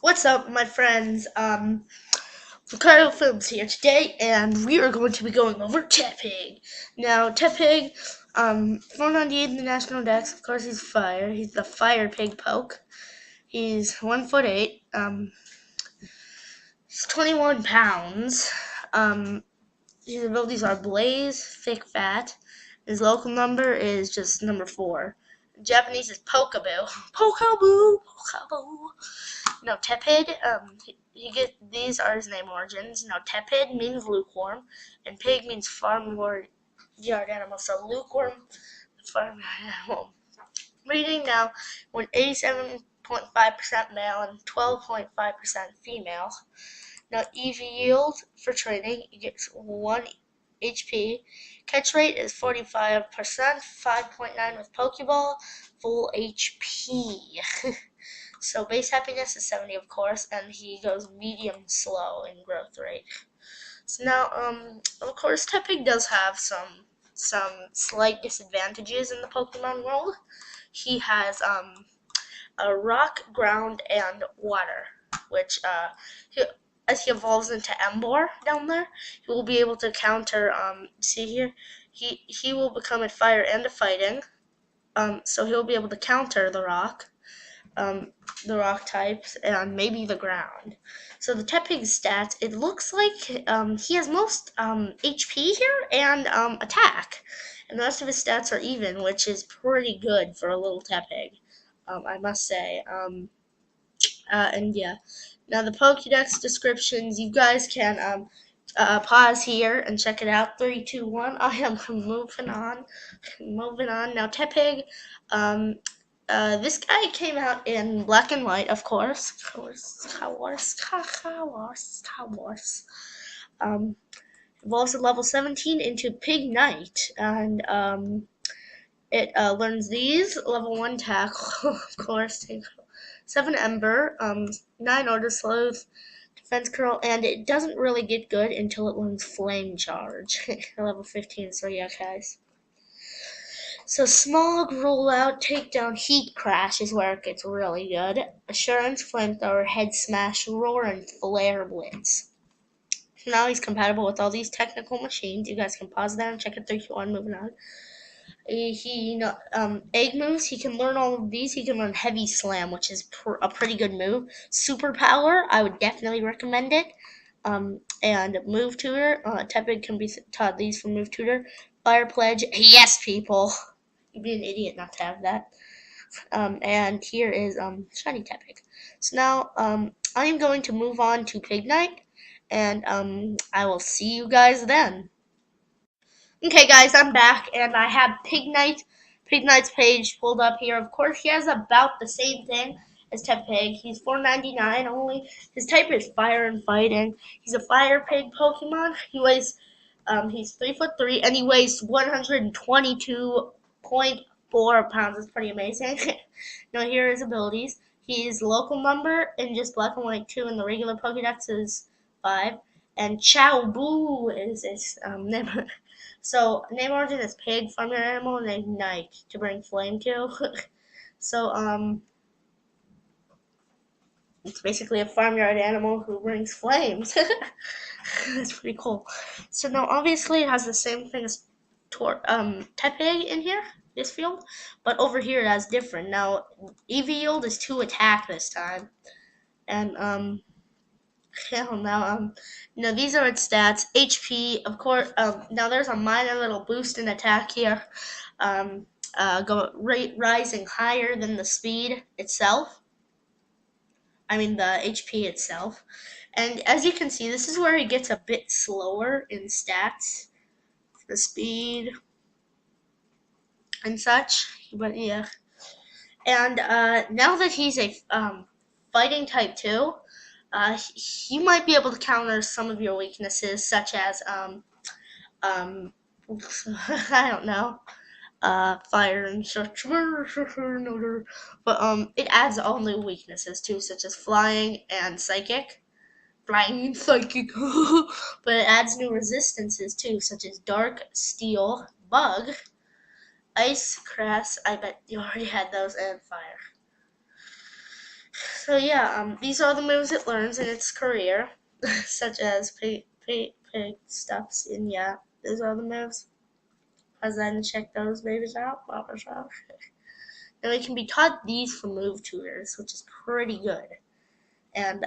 What's up, my friends? Ricardo Films here today, and we are going to be going over Tepig. Now, Tepig, 498 in the National Dex. Of course, he's fire. He's the Fire Pig Poke. He's 1'8". He's 21 pounds. His abilities are Blaze, Thick Fat. His local number is just number 4. In Japanese is Pokaboo. Pokaboo, Pokaboo. Now, Tepid, these are his name origins. Now, Tepid means lukewarm, and pig means farm yard animal. So, lukewarm, farm animal. Reading now, with 87.5% male and 12.5% female. Now, EV yield for training, he gets 1 HP. Catch rate is 45%, 5.9 with Pokeball, full HP. So base happiness is 70, of course, and he goes medium slow in growth rate. So now, of course, Tepig does have some slight disadvantages in the Pokemon world. He has a rock, ground, and water, which as he evolves into Emboar down there, he will be able to counter. See here, he will become a fire and a fighting. So he'll be able to counter the rock types, and maybe the ground. So the Tepig stats, it looks like he has most HP here and attack. And the rest of his stats are even, which is pretty good for a little Tepig, I must say. And yeah. Now the Pokédex descriptions, you guys can pause here and check it out. 3, 2, 1. I am moving on. Moving on. Now Tepig, this guy came out in black and white, of course. Evolves at level 17 into Pignite, and it learns these. Level 1 tackle, of course. 7 Ember, 9 Order Sloth, Defense Curl, and it doesn't really get good until it learns Flame Charge. Level 15, so yeah, guys. So Smog, Rollout, Takedown, Heat Crash is where it gets really good. Assurance, Flamethrower, Head Smash, Roar, and Flare Blitz. So now he's compatible with all these technical machines. You guys can pause that and check it 3, 2, 1, moving on. Egg moves, he can learn all of these. He can learn Heavy Slam, which is a pretty good move. Superpower, I would definitely recommend it. And Move Tutor, Tepig can be taught these from Move Tutor. Fire Pledge, yes, people. You'd be an idiot not to have that. And here is Shiny Tepig. So now I am going to move on to Pignite, and I will see you guys then. Okay, guys, I'm back, and I have Pignite's page pulled up here. Of course, he has about the same thing as Tepig. He's 499 only. His type is Fire and Fighting. He's a Fire Pig Pokemon. He's 3'3", and he weighs 122.4 pounds. That's pretty amazing. Now here are his abilities. His local number in just black and white 2, and the regular Pokédex is 5. And Chow Boo is his name. So name origin is pig, farm your animal, and ignite to bring flame to. So it's basically a farmyard animal who brings flames. That's pretty cool. So now obviously it has the same thing as Tepig in here, this field, but over here it has different. Now EV yield is 2 attack this time, and these are its stats. HP, of course. Now there's a minor little boost in attack here, rising higher than the speed itself. I mean the HP itself. And as you can see, this is where he gets a bit slower in stats, the speed and such. But yeah, and now that he's a fighting type 2. You might be able to counter some of your weaknesses, such as I don't know, fire and such. But it adds all new weaknesses too, such as flying and psychic. Flying and psychic. But it adds new resistances too, such as dark, steel, bug, ice, grass. I bet you already had those, and fire. So yeah, these are the moves it learns in its career, such as pig stuffs, and yeah, these are the moves. As then check those babies out. And we can be taught these from move tutors, which is pretty good. And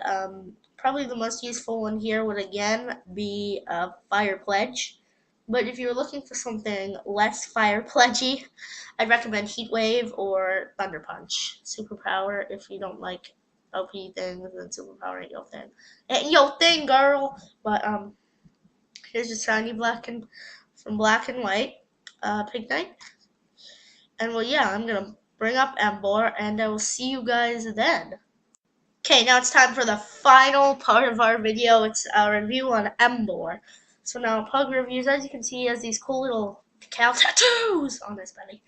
probably the most useful one here would again be Fire Pledge. But if you're looking for something less Fire Pledgy, I'd recommend Heat Wave or Thunder Punch. Superpower if you don't like OP things, then Superpower ain't your thing. Ain't your thing, girl. But here's a shiny from Black and White, Pignite. And well, yeah, I'm gonna bring up Emboar, and I will see you guys then. Okay, now it's time for the final part of our video. It's a review on Emboar. So now, PokeReviews, as you can see, has these cool little cow tattoos on his belly.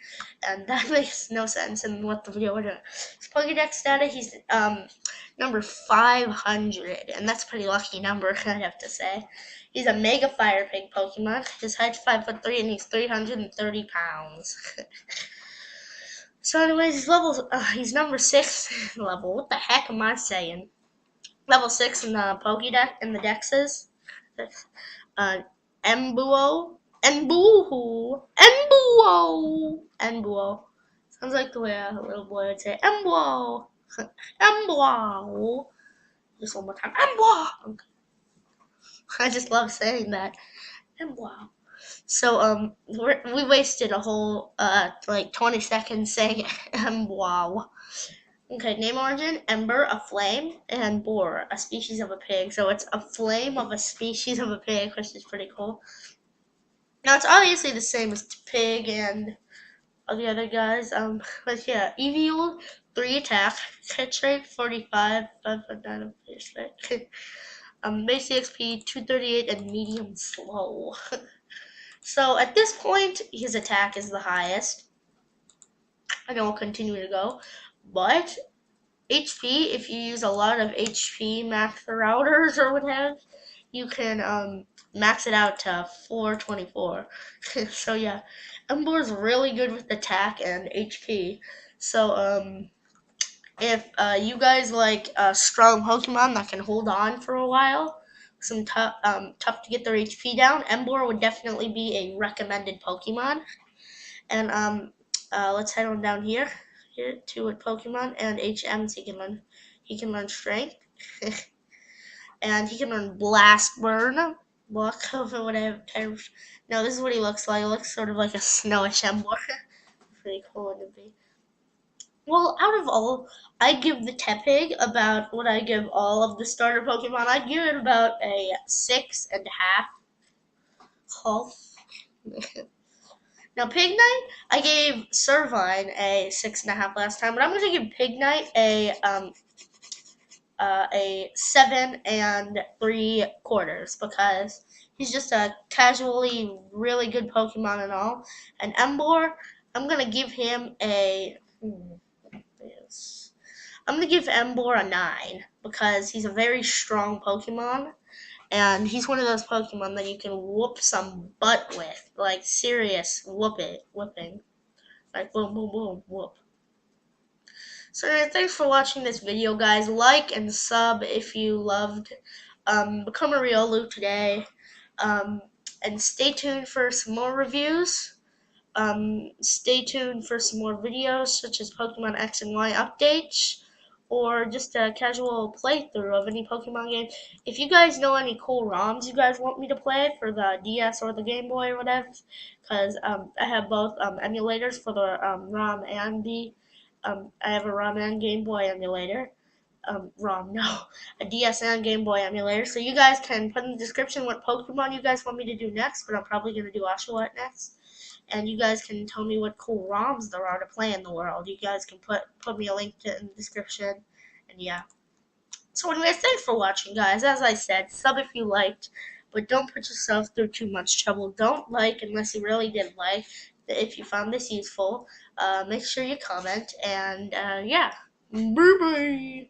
And that makes no sense in what the video we're doing. His Pokedex data, he's number 500, and that's a pretty lucky number, I have to say. He's a Mega Fire Pig Pokemon. His height's 5'3", and he's 330 pounds. So anyways, he's number 6 level. What the heck am I saying? Level 6 in the Pokédex, in the Dexes. Embuo. Sounds like the way a little boy would say Embuo. Embuo. Just one more time. Embuo. Okay. I just love saying that. Embuo. So we wasted a whole like 20 seconds saying wow. Okay, name origin: Ember, a flame, and Boar, a species of a pig. So it's a flame of a species of a pig, which is pretty cool. Now it's obviously the same as Pig and all the other guys. But yeah, Eevee, 3 attack, catch rate 45, 5'9" of pierce rate. Base XP 238 and medium slow. So at this point, his attack is the highest, and it will continue to go. But HP, if you use a lot of HP max routers or what have, you can max it out to 424. So yeah, Emboar's really good with attack and HP. So if you guys like strong Pokemon that can hold on for a while, some tough to get their HP down, Emboar would definitely be a recommended Pokemon. And let's head on down here to Pokemon and HMs. He can learn Strength, and he can learn Blast Burn. Block over whatever. No, this is what he looks like. He looks sort of like a snowish Emboar. Pretty cool to be. Well, out of all, I give the Tepig about what I give all of the starter Pokemon. I'd give it about a 6.5. Half. Now, Pignite, I gave Servine a 6.5 last time, but I'm going to give Pignite a 7 3/4 because he's just a casually really good Pokemon and all. And Emboar, I'm going to give him a... I'm going to give Emboar a 9 because he's a very strong Pokemon. And he's one of those Pokemon that you can whoop some butt with. Like, serious whooping. Like, boom, boom, boom, whoop. So, thanks for watching this video, guys. Like and sub if you loved Become a Riolu today. And stay tuned for some more reviews. Stay tuned for some more videos, such as Pokemon X and Y updates, or just a casual playthrough of any Pokemon game. If you guys know any cool ROMs you guys want me to play for the DS or the Game Boy or whatever, because I have both emulators for the ROM and the, I have a ROM and Game Boy emulator. A DS and Game Boy emulator. So you guys can put in the description what Pokemon you guys want me to do next, but I'm probably going to do Oshawott next. And you guys can tell me what cool ROMs there are to play in the world. You guys can put me a link to it in the description. And yeah. So anyways, thanks for watching, guys. As I said, sub if you liked, but don't put yourself through too much trouble. Don't like unless you really did like. If you found this useful, make sure you comment. And yeah. Bye-bye.